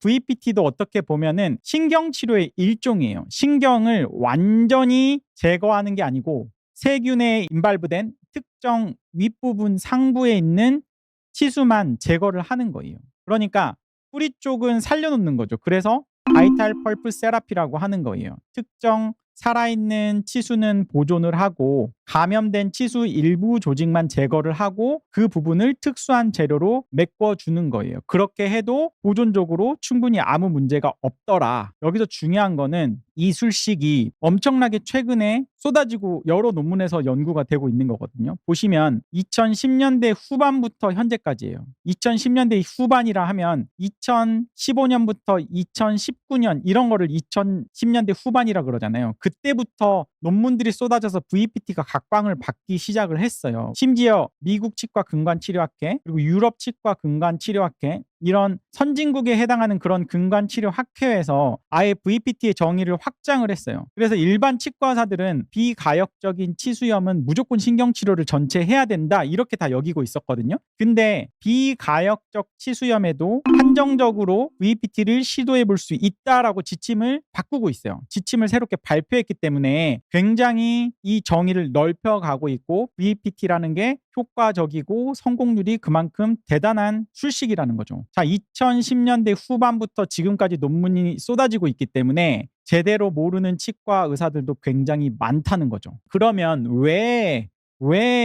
VPT도 어떻게 보면은 신경치료의 일종이에요. 신경을 완전히 제거하는 게 아니고 세균에 인발부된 특정 윗부분 상부에 있는 치수만 제거를 하는 거예요. 그러니까 뿌리 쪽은 살려놓는 거죠. 그래서 바이탈 펄프 세라피라고 하는 거예요. 특정 살아있는 치수는 보존을 하고 감염된 치수 일부 조직만 제거를 하고 그 부분을 특수한 재료로 메꿔주는 거예요. 그렇게 해도 보존적으로 충분히 아무 문제가 없더라. 여기서 중요한 거는 이 술식이 엄청나게 최근에 쏟아지고 여러 논문에서 연구가 되고 있는 거거든요. 보시면 2010년대 후반부터 현재까지예요. 2010년대 후반이라 하면 2015년부터 2019년 이런 거를 2010년대 후반이라 그러잖아요. 그때부터 논문들이 쏟아져서 VPT가 각광을 받기 시작을 했어요. 심지어 미국 치과 근관치료학회 그리고 유럽 치과 근관치료학회 이런 선진국에 해당하는 그런 근관치료학회에서 아예 VPT의 정의를 확장을 했어요. 그래서 일반 치과 의사들은 비가역적인 치수염은 무조건 신경치료를 전체 해야 된다 이렇게 다 여기고 있었거든요. 근데 비가역적 치수염에도 한정적으로 VPT를 시도해 볼 수 있다라고 지침을 바꾸고 있어요. 지침을 새롭게 발표했기 때문에 굉장히 이 정의를 넓혀가고 있고 VPT라는 게 효과적이고 성공률이 그만큼 대단한 술식이라는 거죠. 자, 2010년대 후반부터 지금까지 논문이 쏟아지고 있기 때문에 제대로 모르는 치과 의사들도 굉장히 많다는 거죠. 그러면 왜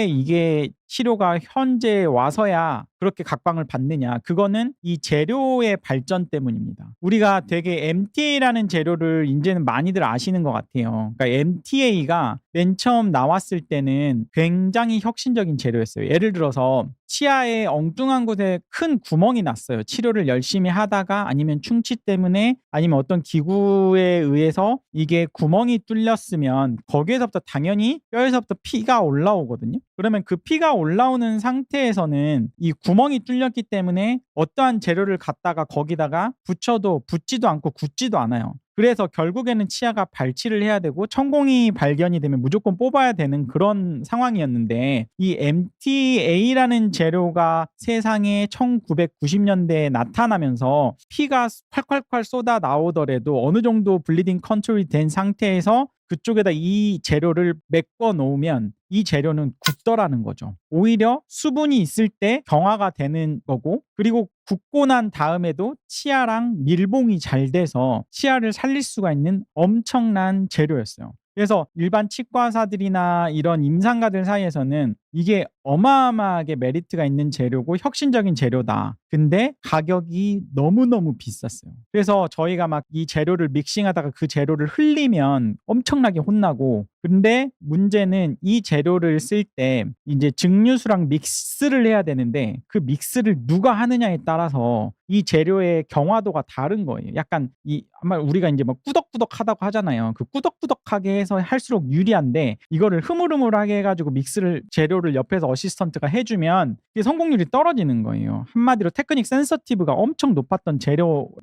이게 치료가 현재 와서야 그렇게 각광을 받느냐? 그거는 이 재료의 발전 때문입니다. 우리가 되게 MTA라는 재료를 이제는 많이들 아시는 것 같아요. 그러니까 MTA가 맨 처음 나왔을 때는 굉장히 혁신적인 재료였어요. 예를 들어서 치아에 엉뚱한 곳에 큰 구멍이 났어요. 치료를 열심히 하다가 아니면 충치 때문에 아니면 어떤 기구에 의해서 이게 구멍이 뚫렸으면 거기에서부터 당연히 뼈에서부터 피가 올라오거든요. 그러면 그 피가 올라오는 상태에서는 이 구멍이 뚫렸기 때문에 어떠한 재료를 갖다가 거기다가 붙여도 붙지도 않고 굳지도 않아요. 그래서 결국에는 치아가 발치를 해야 되고 천공이 발견이 되면 무조건 뽑아야 되는 그런 상황이었는데 이 MTA라는 재료가 세상에 1990년대에 나타나면서 피가 콸콸콸 쏟아 나오더라도 어느 정도 블리딩 컨트롤이 된 상태에서 그쪽에다 이 재료를 메꿔 놓으면 이 재료는 굳더라는 거죠. 오히려 수분이 있을 때 경화가 되는 거고 그리고 굳고 난 다음에도 치아랑 밀봉이 잘 돼서 치아를 살릴 수가 있는 엄청난 재료였어요. 그래서 일반 치과사들이나 이런 임상가들 사이에서는 이게 어마어마하게 메리트가 있는 재료고 혁신적인 재료다. 근데 가격이 너무너무 비쌌어요. 그래서 저희가 막 이 재료를 믹싱하다가 그 재료를 흘리면 엄청나게 혼나고 근데 문제는 이 재료를 쓸 때 이제 증류수랑 믹스를 해야 되는데 그 믹스를 누가 하느냐에 따라서 이 재료의 경화도가 다른 거예요. 약간 이 아마 우리가 이제 뭐 꾸덕꾸덕하다고 하잖아요. 그 꾸덕꾸덕하게 해서 할수록 유리한데 이거를 흐물흐물하게 해가지고 믹스를 재료를 옆에서 어시스턴트가 해주면 이게 성공률이 떨어지는 거예요. 한마디로 테크닉 센서티브가 엄청 높았던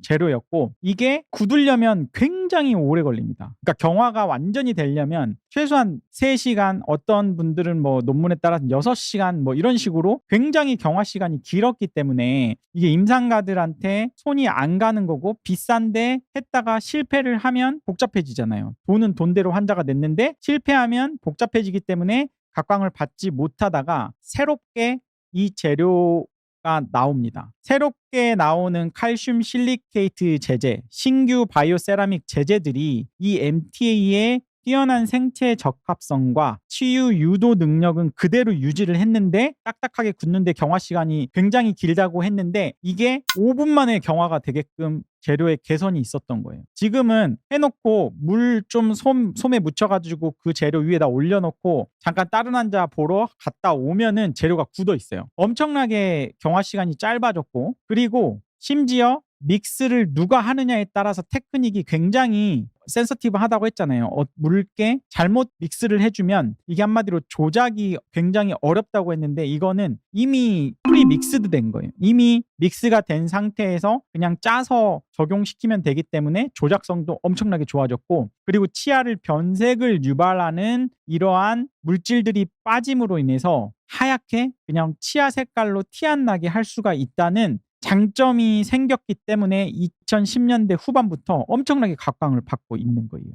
재료였고 이게 굳으려면 굉장히 오래 걸립니다. 그러니까 경화가 완전히 되려면 최소한 3시간 어떤 분들은 뭐 논문에 따라서 6시간 뭐 이런 식으로 굉장히 경화 시간이 길었기 때문에 이게 임상가들한테 손이 안 가는 거고 비싼데 했다가 실패를 하면 복잡해지잖아요. 돈은 돈대로 환자가 냈는데 실패하면 복잡해지기 때문에 각광을 받지 못하다가 새롭게 이 재료가 나옵니다. 새롭게 나오는 칼슘 실리케이트 제제, 신규 바이오 세라믹 제제들이 이 MTA의 뛰어난 생체 적합성과 치유 유도 능력은 그대로 유지를 했는데 딱딱하게 굳는데 경화 시간이 굉장히 길다고 했는데 이게 5분 만에 경화가 되게끔 재료의 개선이 있었던 거예요. 지금은 해놓고 물 좀 솜에 묻혀가지고 그 재료 위에다 올려놓고 잠깐 다른 환자 보러 갔다 오면은 재료가 굳어 있어요. 엄청나게 경화 시간이 짧아졌고 그리고 심지어 믹스를 누가 하느냐에 따라서 테크닉이 굉장히 센서티브하다고 했잖아요. 묽게 잘못 믹스를 해주면 이게 한마디로 조작이 굉장히 어렵다고 했는데 이거는 이미 프리 믹스드 된 거예요. 이미 믹스가 된 상태에서 그냥 짜서 적용시키면 되기 때문에 조작성도 엄청나게 좋아졌고 그리고 치아를 변색을 유발하는 이러한 물질들이 빠짐으로 인해서 하얗게 그냥 치아 색깔로 티 안 나게 할 수가 있다는 장점이 생겼기 때문에 2010년대 후반부터 엄청나게 각광을 받고 있는 거예요.